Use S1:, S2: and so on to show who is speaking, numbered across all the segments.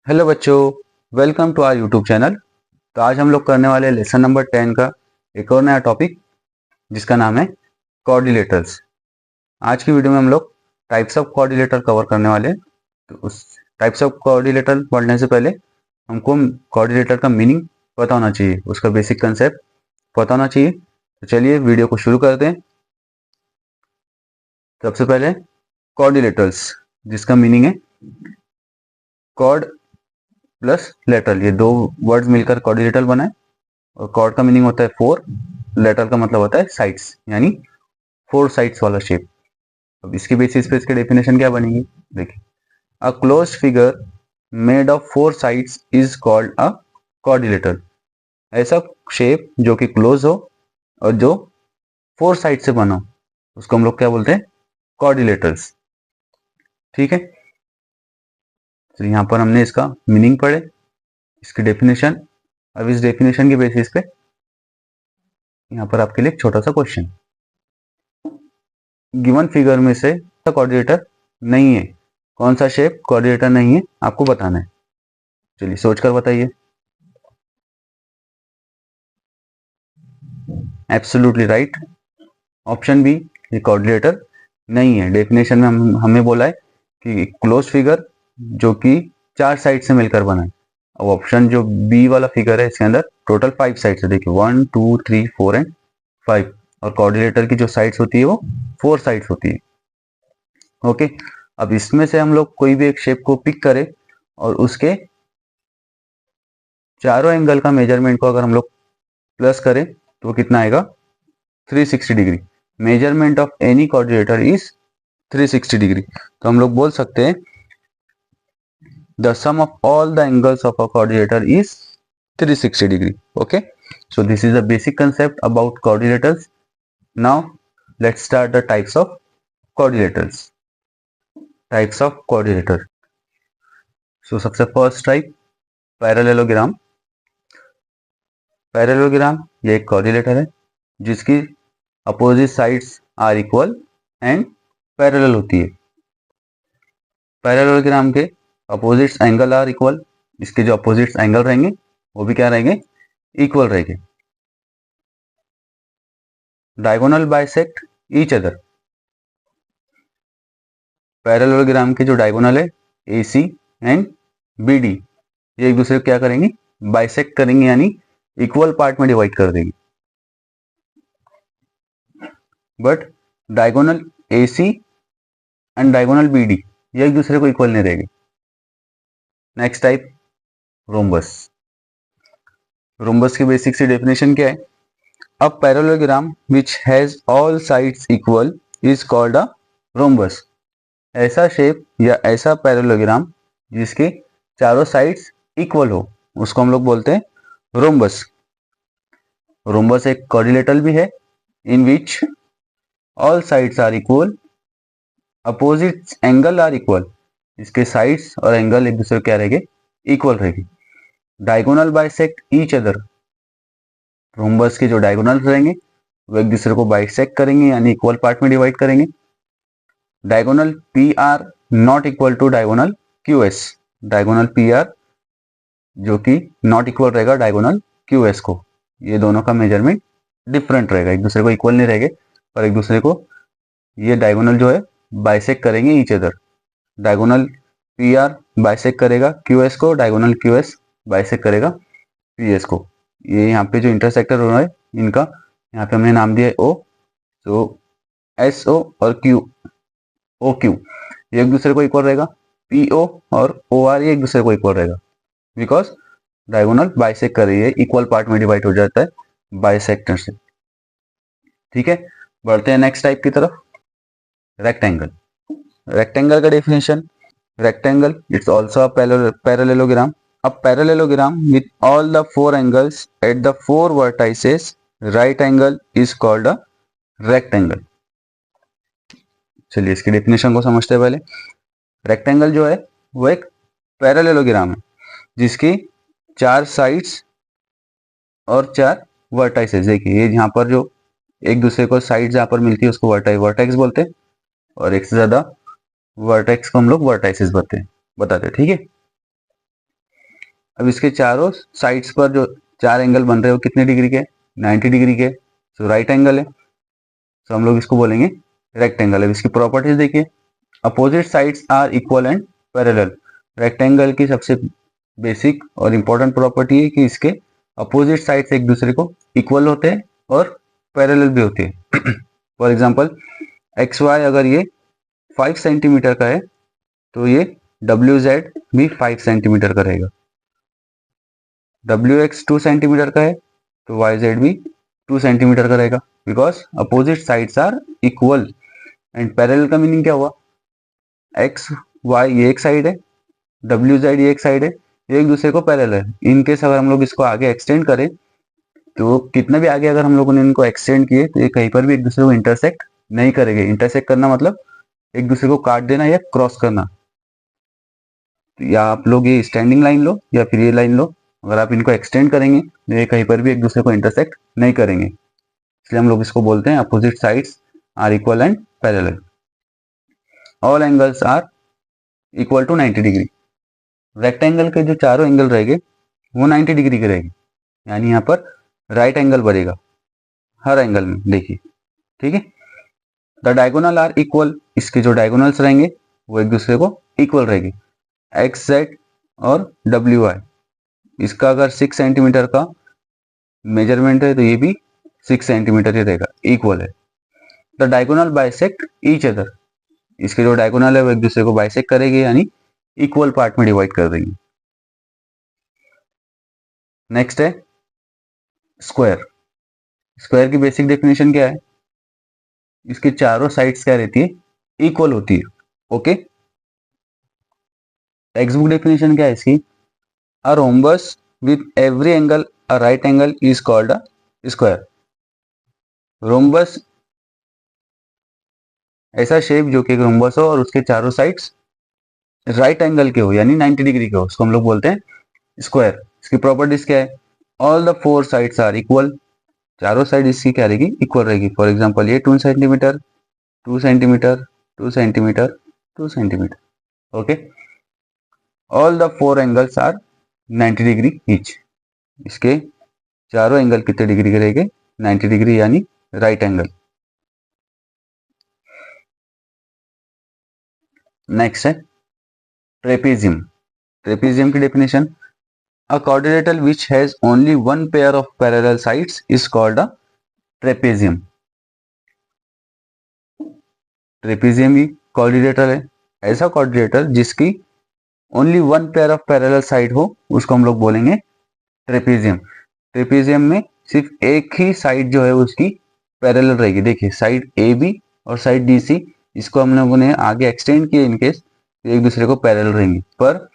S1: Hello बच्चों, welcome to our YouTube channel. तो आज हम लोग करने वाले लेसन नंबर 10 का एक और नया टॉपिक जिसका नाम है कोऑर्डिनेटर्स। आज की वीडियो में हम लोग टाइप्स ऑफ कोऑर्डिनेटर कवर करने वाले हैं। तो उस टाइप्स ऑफ कोऑर्डिनेटर पढ़ने से पहले हमको कोऑर्डिनेटर का मीनिंग पता होना चाहिए, उसका बेसिक कंसेप्ट पता होना चाहिए। तो चलिए वीडियो को शुरू करते हैं। सबसे पहले कोऑर्डिनेटर्स, जिसका मीनिंग है कॉर्ड प्लस लेटर, ये दो वर्ड्स मिलकर कोऑर्डिनेटर बना है। और कॉर्ड का मीनिंग होता है फोर, लेटर का मतलब होता है साइड्स, यानी फोर साइड्स वाला शेप। अब इसके बेसिस पे इसके डेफिनेशन क्या बनेगी, देखिए। A closed figure made of four sides is called a coordinator. ऐसा शेप जो कि क्लोज हो और जो फोर साइड से बना हो, उसको हम लोग क्या बोलते हैं, कोऑर्डिनेटर्स। ठीक है, तो यहाँ पर हमने इसका मीनिंग पढ़े, इसकी डेफिनेशन। अब इस डेफिनेशन के बेसिस पे यहाँ पर आपके लिए एक छोटा सा क्वेश्चन। गिवन फिगर में से कोऑर्डिनेटर नहीं है, कौन सा शेप कोऑर्डिनेटर नहीं है, आपको बताना है। चलिए सोचकर बताइए। एब्सोल्युटली राइट, ऑप्शन बी, ये कोऑर्डिनेटर नहीं है। डेफिनेशन में हमें बोला है कि क्लोज फिगर जो कि चार साइड से मिलकर बना है। अब ऑप्शन जो बी वाला फिगर है, इसके अंदर टोटल फाइव साइड्स है। देखिए 1 2 3 4 एंड 5, और कोऑर्डिनेटर की जो साइड्स होती है वो फोर साइड्स होती है। ओके, अब इसमें से हम लोग कोई भी एक शेप को पिक करें और उसके चारों एंगल का मेजरमेंट को अगर हम लोग प्लस करें तो कितना आएगा, 360 degree. Measurement of any coordinator is 360 degree. तो हम लोग बोल सकते हैं the sum of all the angles of a coordinator is 360 degree. Okay, so this is the basic concept about coordinators. Now let's start the types of coordinators. Types of coordinator. So सबसे first type parallelogram. Parallelogram ये एक coordinator है जिसकी opposite sides are equal and parallel होती है। Parallelogram के opposite angle are equal, इसके जो अपोजिट एंगल रहेंगे वो भी क्या रहेंगे, इक्वल रहेंगे। Diagonal bisect each other. Parallelogram के जो डायगोनल है AC एंड BD, ये एक दूसरे को क्या करेंगे, बाइसेक्ट करेंगे, यानी इक्वल पार्ट में डिवाइड कर देंगे। But diagonal AC and diagonal BD ये एक दूसरे को इक्वल नहीं रहेंगे। Next type rhombus. रोम्बस की बेसिक सी डेफिनेशन क्या है, a parallelogram which has all sides equal is called a rhombus. ऐसा शेप या ऐसा पैरेललोग्राम जिसके चारों साइड्स इक्वल हो, उसको हम लोग बोलते हैं रोम्बस। रोम्बस एक कोऑर्डिनेटर भी है in which all sides are equal, opposite angle are equal, इसके साइड्स और एंगल एक दूसरे क्या रहेंगे, इक्वल रहेंगे। Diagonal bisect each other. Rhombus के जो डायगोनल रहेंगे वो एक दूसरे को बाइसेक्ट करेंगे, यानी इक्वल पार्ट में डिवाइड करेंगे। Diagonal PR not equal to diagonal QS। Diagonal PR जो कि नॉट इक्वल रहेगा डायगोनल QS को, ये दोनों का मेजरमेंट डिफरेंट रहेगा, एक दूसरे को इक्वल नहीं रहेंगे, पर एक दूसरे को ये डायगोनल जो है बाइसेक्ट करेंगे each other. Diagonal PR bisect करेगा QS को, डायगोनल QS बाइसेक्ट करेगा PS को। ये यहाँ पे जो इंटरसेक्टर हो रहा है इनका, यहाँ पे हमने नाम दिया है O, तो SO और OQ ये एक दूसरे को इक्वल रहेगा। PO और OR ये एक दूसरे को इक्वल रहेगा, बिकॉज डायगोनल बाइसेक्ट कर रही है, इक्वल पार्ट में डिवाइड हो जाता है बाइसेक्टर से। ठीक है, बढ़ते हैं नेक्स्ट टाइप की तरफ, रेक्टेंगल। रेक्टेंगल का definition, rectangle it's also a parallelogram. A parallelogram with all the four angles at the four vertices right angle is called a rectangle. चलिए इसकी डेफिनेशन को समझते हैं पहले। रेक्टेंगल जो है वो एक पैरेललोग्राम है जिसकी चार साइड्स और चार वर्टाइसेस। देखिए ये यहाँ पर जो एक दूसरे को साइड जहाँ पर मिलती है उसको वर्टेक्स बोलते हैं, और एक से ज्यादा वर्टेक्स को हम लोग वर्टाइसेस बताते हैं। ठीक है, अब इसके चारों साइड्स पर जो चार एंगल बन रहे हो कितने डिग्री के, 90 डिग्री के, तो राइट एंगल है, तो हम लोग इसको बोलेंगे रेक्टेंगल। अब इसकी प्रॉपर्टीज देखिए, opposite sides are equal and parallel. Rectangle की सबसे बेसिक और इम्पोर्टेंट प्रॉपर्टी है कि इसके अपोजिट साइड्स एक दूसरे को इक्वल होते हैं और पैरेलल भी होते हैं। फॉर एग्जांपल एक्स वाई अगर ये 5 सेंटीमीटर का है तो ये डब्ल्यू जेड भी 5 सेंटीमीटर का रहेगा। डब्ल्यू एक्स 2 सेंटीमीटर का है तो वाई जेड भी 2 सेंटीमीटर का रहेगा, because opposite sides are equal. And parallel का मीनिंग क्या हुआ, एक्स वाई ये एक साइड है, डब्ल्यू जेड ये एक साइड है, ये एक दूसरे को पैरेलल है। इनकेस अगर हम लोग इसको आगे एक्सटेंड करें तो कितना भी आगे अगर हम लोगों ने इनको एक्सटेंड किए तो ये कहीं पर भी एक दूसरे को इंटरसेक्ट नहीं करेंगे। इंटरसेक्ट करना मतलब एक दूसरे को काट देना या क्रॉस करना। तो या आप लोग ये स्टैंडिंग लाइन लो या फिर ये लाइन लो, अगर आप इनको एक्सटेंड करेंगे तो ये कहीं पर भी एक दूसरे को इंटरसेक्ट नहीं करेंगे, इसलिए हम लोग इसको बोलते हैं opposite sides are equal and parallel. All angles are equal to 90 degree. Rectangle के जो चारों एंगल रहेंगे वो 90 डिग्री के रहेंगे, यानी यहाँ पर राइट एंगल बनेगा हर एंगल में, देखिए ठीक है। द डायगोनल आर इक्वल, इसके जो डायगोनल्स रहेंगे वो एक दूसरे को इक्वल रहेंगे। एक्स जेड और डब्ल्यू आई, इसका अगर 6 सेंटीमीटर का मेजरमेंट है तो ये भी 6 सेंटीमीटर ही रहेगा, इक्वल है। The diagonal bisect each other, इसके जो डायगोनल है वो एक दूसरे को बाइसेक्ट करेंगे, यानी इक्वल पार्ट में डिवाइड कर देंगे। नेक्स्ट है स्क्वायर। स्क्वायर की बेसिक डेफिनेशन क्या है, इसके चारों साइड्स क्या रहती है, इक्वल होती है। ओके, टेक्स्ट बुक डेफिनेशन क्या है इसकी, a rhombus with every angle a right angle is called a square. Rhombus ऐसा शेप जो कि एक रोम्बस हो और उसके चारों साइड्स राइट एंगल के हो, यानी 90 डिग्री के हो, उसको हम लोग बोलते हैं स्क्वायर। इसकी प्रॉपर्टीज क्या है, all the 4 sides are equal, चारों साइड इसकी क्या रहेगी, इक्वल रहेगी। फॉर एग्जांपल ये 2 centimetre 2 centimetre 2 centimetre 2 centimetre. Okay, all the 4 angles are 90 degree each, इसके चारों एंगल कितने डिग्री के रहेंगे, 90 डिग्री, यानी राइट एंगल। नेक्स्ट है ट्रेपेजियम। ट्रेपेजियम की definition, a quadrilateral which has only one pair of parallel sides is called a trapezium। Trapezium भी quadrilateral है, ऐसा क्वाड्रिलेटरल जिसकी only one pair of parallel side हो उसको हम लोग बोलेंगे ट्रेपेजियम। ट्रेपेजियम में सिर्फ एक ही साइड जो है उसकी पैरेलल रहेगी। देखिए साइड ए बी और साइड डी सी, इसको हम लोगों ने आगे एक्सटेंड किया इनकेस तो एक दूसरे को पैरेलल रहेंगी, पर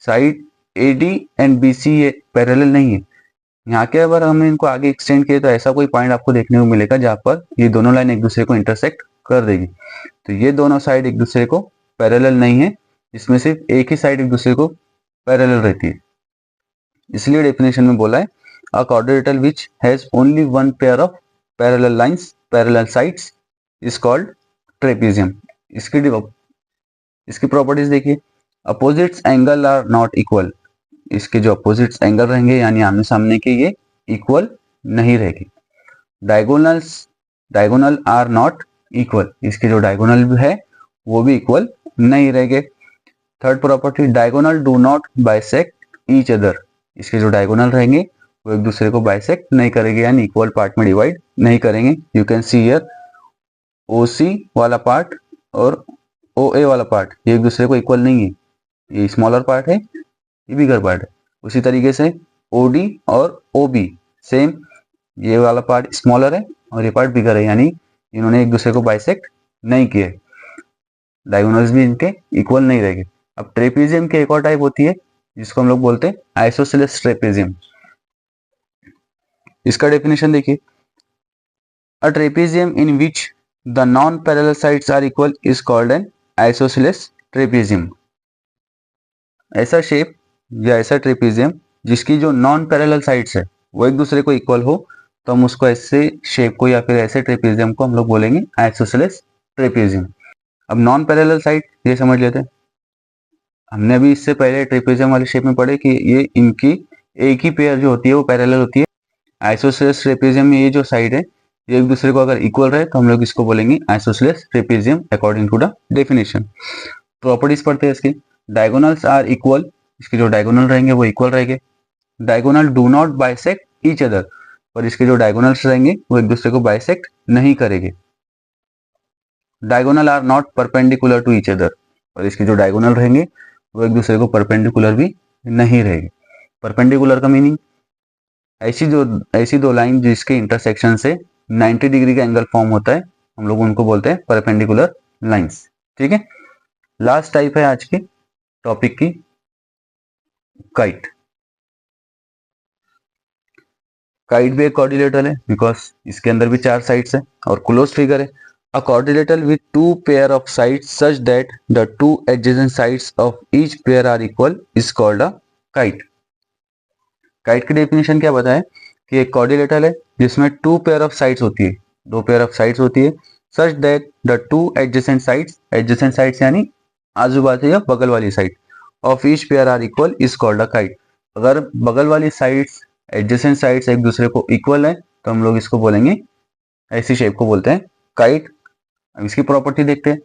S1: side A D and B C ये पैरेलल नहीं है। यहाँ के अगर हमने इनको आगे एक्सटेंड किए तो ऐसा कोई पॉइंट आपको देखने को मिलेगा जहाँ पर ये दोनों लाइन एक दूसरे को इंटरसेक्ट कर देगी। तो ये दोनों साइड एक दूसरे को पैरेलल नहीं है, इसमें सिर्फ एक ही साइड एक दूसरे को पैरेलल रहती है। इसलिए डेफिनेशन में बोला है a quadrilateral which has only one pair of parallel lines parallel sides is called trapezium. इसकी प्रॉपर्टीज देखिए, opposites angle are not equal, इसके जो अपोजिट्स एंगल रहेंगे यानी आमने सामने के ये इक्वल नहीं रहेगी। डायगोनल आर नॉट इक्वल, इसके जो डायगोनल है वो भी इक्वल नहीं रहेंगे। Third property, diagonal do not bisect each other, इसके जो डायगोनल रहेंगे वो एक दूसरे को बाइसेक्ट नहीं करेंगे, यानी इक्वल पार्ट में डिवाइड नहीं करेंगे। यू कैन सी हियर ओ सी वाला पार्ट और ओ ए वाला पार्ट ये एक दूसरे को इक्वल नहीं है, ये स्मॉलर पार्ट है ये बिगर पार्ट है। उसी तरीके से ओ डी और ओ बी सेम, ये वाला पार्ट स्मॉलर है और ये पार्ट बिगर है, यानी इन्होंने एक दूसरे को बाइसेक्ट नहीं किया, डायगोनल्स भी इनके इक्वल नहीं रहेंगे। अब ट्रेपेजियम की एक और टाइप होती है जिसको हम लोग बोलते हैं आइसोसेलेस ट्रेपेजियम। इसका डेफिनेशन देखिए, a trapezium in which the non parallel sides are equal is called an isosceles trapezium. ऐसा शेप या ऐसा ट्रेपेजियम जिसकी जो नॉन पैरेलल साइड्स है वो एक दूसरे को इक्वल हो तो हम उसको ऐसे शेप को या फिर ऐसे ट्रेपेजियम को हम लोग बोलेंगे आइसोसेलेस ट्रेपेजियम। अब नॉन पैरेलल साइड ये समझ लेते हैं, हमने अभी इससे पहले ट्रेपेजियम वाले शेप में पढ़े कि ये इनकी एक ही पेयर जो होती है वो पैरेलल होती है। आइसोसेलेस ट्रेपेजियम में ये जो साइड है ये एक दूसरे को अगर इक्वल रहे तो हम लोग इसको बोलेंगे isosceles trapezium according to the definition. Properties पढ़ते हैं इसकी। डायगोनल्स आर इक्वल, इसके जो डायगोनल रहेंगे वो इक्वल रहेंगे। Diagonal do not bisect each other, और इसके जो डायगोनल्स रहेंगे वो एक दूसरे को बाइसेक्ट नहीं करेंगे। Diagonal are not perpendicular to each other, और इसके जो डायगोनल रहेंगे वो एक दूसरे को परपेंडिकुलर भी नहीं रहेंगे। परपेंडिकुलर का मीनिंग ऐसी दो लाइन जिसके इंटरसेक्शन से 90 डिग्री का एंगल फॉर्म होता है, हम लोग उनको बोलते हैं परपेंडिकुलर लाइंस। ठीक है, लास्ट टाइप है आज के टॉपिक की, काइट। काइट भी एक कॉर्डिलेटरल है बिकॉज इसके अंदर भी 4 साइड्स है और क्लोज फिगर है। A quadrilateral with two pair of sides such that the two adjacent sides of each pair are equal is called a kite. Kite की डेफिनेशन क्या बताए कि एक quadrilateral है जिसमें two pair of sides होती है, दो पेयर ऑफ साइड्स होती है, such that the two adjacent sides यानी आजू बाजू या बगल वाली side of each pair are equal is called a kite. अगर बगल वाली साइड्स एडजेसेंट साइड्स एक दूसरे को इक्वल है तो हम लोग इसको बोलेंगे, ऐसी शेप को बोलते हैं काइट। अब इसकी प्रॉपर्टी देखते हैं।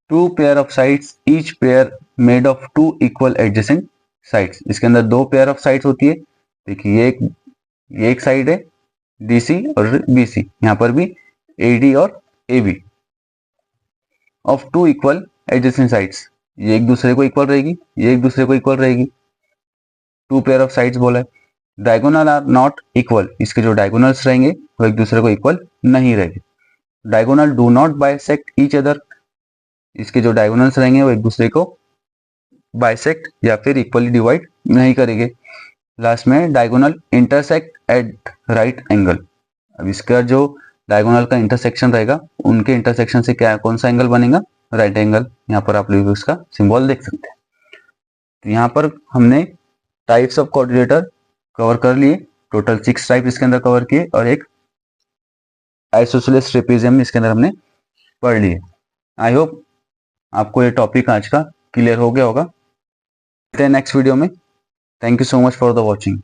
S1: Two pair of sides, each pair made of two equal adjacent sides. इसके अंदर दो पेयर ऑफ साइड्स होती है। देखिए ये एक साइड है डीसी और बीसी, यहाँ पर भी एडी और AB of two equal adjacent sides. ये एक दूसरे को इक्वल रहेगी, ये एक दूसरे को इक्वल रहेगी, टू पेयर ऑफ साइड्स बोला है। डायगोनल आर नॉट इक्वल, इसके जो डायगोनल्स रहेंगे वो एक दूसरे को इक्वल नहीं रहेंगे। Diagonal do not bisect each other, इसके जो डायगोनल्स रहेंगे वो एक दूसरे को बाइसेक्ट या फिर इक्वली डिवाइड नहीं करेंगे। लास्ट में diagonal intersect at right angle. अब इसका जो डायगोनल का इंटरसेक्शन रहेगा उनके इंटरसेक्शन से क्या कौन सा एंगल बनेगा, राइट एंगल। यहाँ पर आप लोग उसका सिंबल देख सकते हैं। तो यहाँ पर हमने टाइप्स ऑफ कोऑर्डिनेटर कवर कर लिए, टोटल 6 टाइप इसके अंदर कवर किए और एक आइसोसेलेस ट्रेपेजियम इसके अंदर हमने पढ़ लिए। आई होप आपको ये टॉपिक आज का क्लियर हो गया होगा। नेक्स्ट वीडियो में। Thank you so much for the watching.